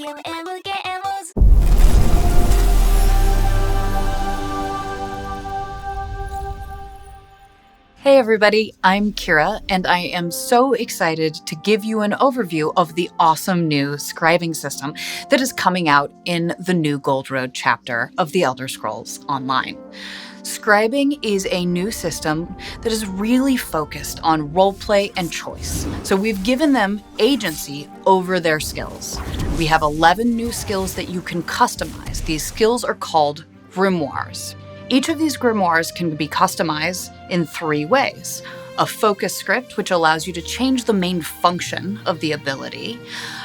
ESO-DMM games. Hey everybody, I'm Kira, and I am so excited to give you an overview of the awesome new scribing system that is coming out in the new Gold Road chapter of the Elder Scrolls Online. Scribing is a new system that is really focused on roleplay and choice. So we've given them agency over their skills. We have 11 new skills that you can customize. These skills are called grimoires. Each of these grimoires can be customized in 3 ways. A focus script, which allows you to change the main function of the ability.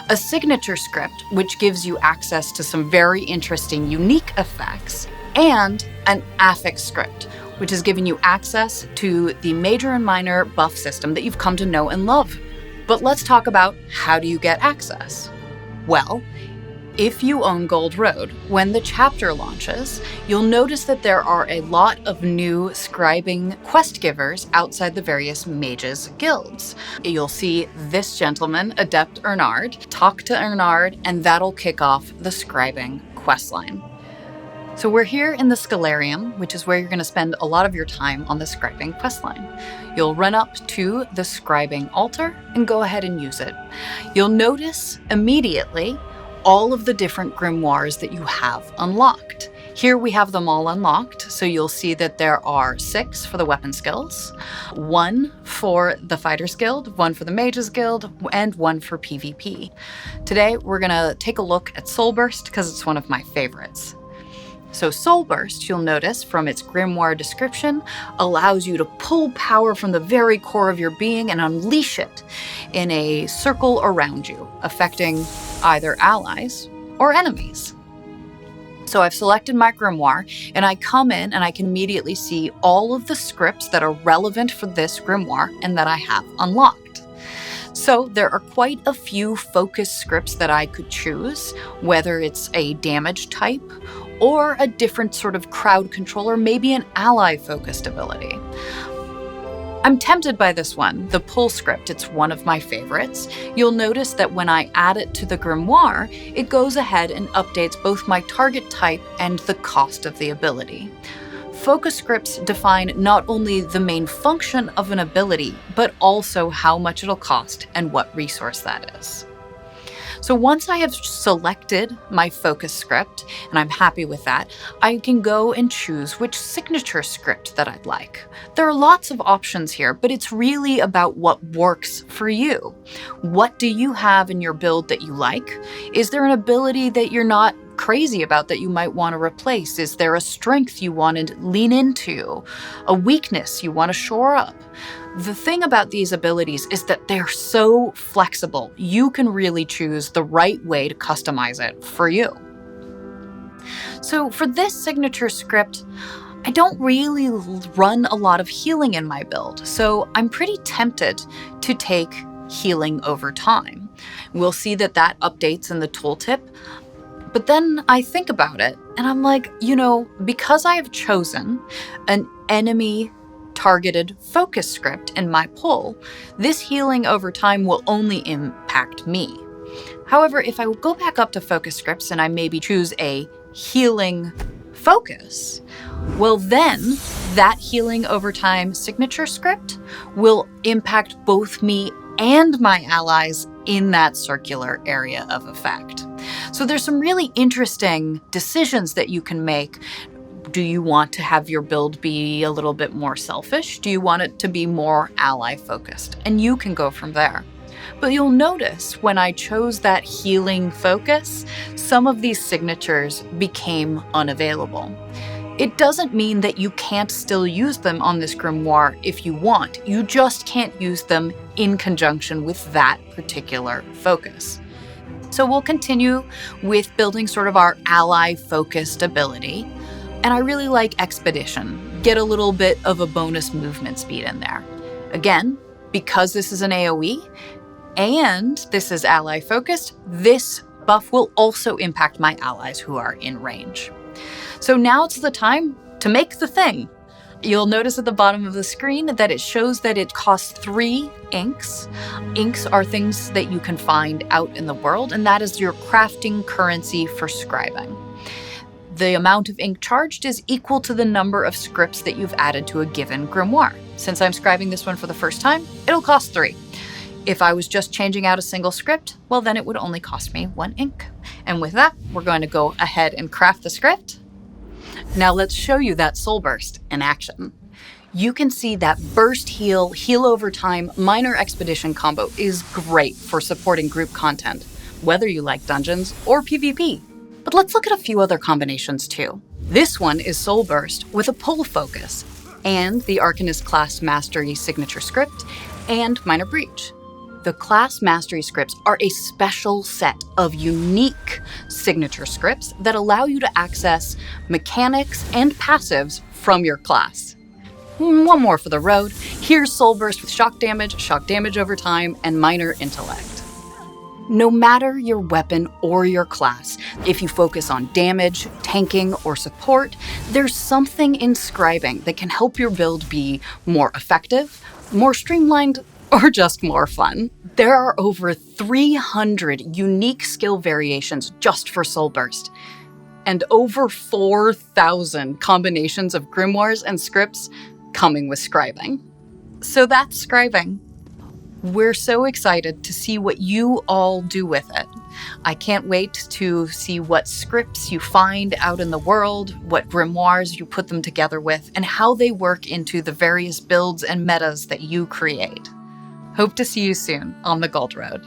A signature script, which gives you access to some very interesting, unique effects. And an affix script, which is giving you access to the major and minor buff system that you've come to know and love. But let's talk about how do you get access? Well, if you own Gold Road, when the chapter launches, you'll notice that there are a lot of new scribing quest givers outside the various mages guilds. You'll see this gentleman, Adept Ernard, talk to Ernard, and that'll kick off the scribing questline. So we're here in the Scalarium, which is where you're going to spend a lot of your time on the scribing questline. You'll run up to the scribing altar and go ahead and use it. You'll notice immediately all of the different grimoires that you have unlocked. Here we have them all unlocked, so you'll see that there are 6 for the weapon skills, 1 for the Fighters Guild, 1 for the Mages Guild, and 1 for PvP. Today we're going to take a look at Soulburst because it's one of my favorites. So Soulburst, you'll notice from its grimoire description, allows you to pull power from the very core of your being and unleash it in a circle around you, affecting either allies or enemies. So I've selected my grimoire, and I come in and I can immediately see all of the scripts that are relevant for this grimoire and that I have unlocked. So there are quite a few focus scripts that I could choose, whether it's a damage type or a different sort of crowd control, or maybe an ally-focused ability. I'm tempted by this one, the pull script. It's one of my favorites. You'll notice that when I add it to the grimoire, it goes ahead and updates both my target type and the cost of the ability. Focus scripts define not only the main function of an ability, but also how much it'll cost and what resource that is. So once I have selected my focus script, and I'm happy with that, I can go and choose which signature script that I'd like. There are lots of options here, but it's really about what works for you. What do you have in your build that you like? Is there an ability that you're not crazy about that you might want to replace? Is there a strength you want to lean into? A weakness you want to shore up? The thing about these abilities is that they're so flexible. You can really choose the right way to customize it for you. So for this signature script, I don't really run a lot of healing in my build, so I'm pretty tempted to take healing over time. We'll see that that updates in the tooltip. But then I think about it, and I'm like, because I have chosen an enemy targeted focus script in my pull, this healing over time will only impact me. However, if I go back up to focus scripts and I maybe choose a healing focus, well then that healing over time signature script will impact both me and my allies in that circular area of effect. So there's some really interesting decisions that you can make. Do you want to have your build be a little bit more selfish? Do you want it to be more ally focused? And you can go from there. But you'll notice when I chose that healing focus, some of these signatures became unavailable. It doesn't mean that you can't still use them on this grimoire if you want. You just can't use them in conjunction with that particular focus. So we'll continue with building sort of our ally-focused ability. And I really like Expedition. Get a little bit of a bonus movement speed in there. Again, because this is an AoE and this is ally-focused, this buff will also impact my allies who are in range. So now it's the time to make the thing. You'll notice at the bottom of the screen that it shows that it costs 3 inks. Inks are things that you can find out in the world, and that is your crafting currency for scribing. The amount of ink charged is equal to the number of scripts that you've added to a given grimoire. Since I'm scribing this one for the first time, it'll cost 3. If I was just changing out a single script, well, then it would only cost me 1 ink. And with that, we're going to go ahead and craft the script. Now let's show you that soul burst in action. You can see that burst heal over time minor expedition combo is great for supporting group content, whether you like dungeons or PvP. But let's look at a few other combinations too. This one is soul burst with a pull focus, and the Arcanist class mastery signature script, and minor breach. The class mastery scripts are a special set of unique signature scripts that allow you to access mechanics and passives from your class. One more for the road. Here's Soul Burst with shock damage over time, and minor intellect. No matter your weapon or your class, if you focus on damage, tanking, or support, there's something in scribing that can help your build be more effective, more streamlined, or just more fun. There are over 300 unique skill variations just for Soul Burst, and over 4,000 combinations of grimoires and scripts coming with scribing. So that's scribing. We're so excited to see what you all do with it. I can't wait to see what scripts you find out in the world, what grimoires you put them together with, and how they work into the various builds and metas that you create. Hope to see you soon on the Gold Road.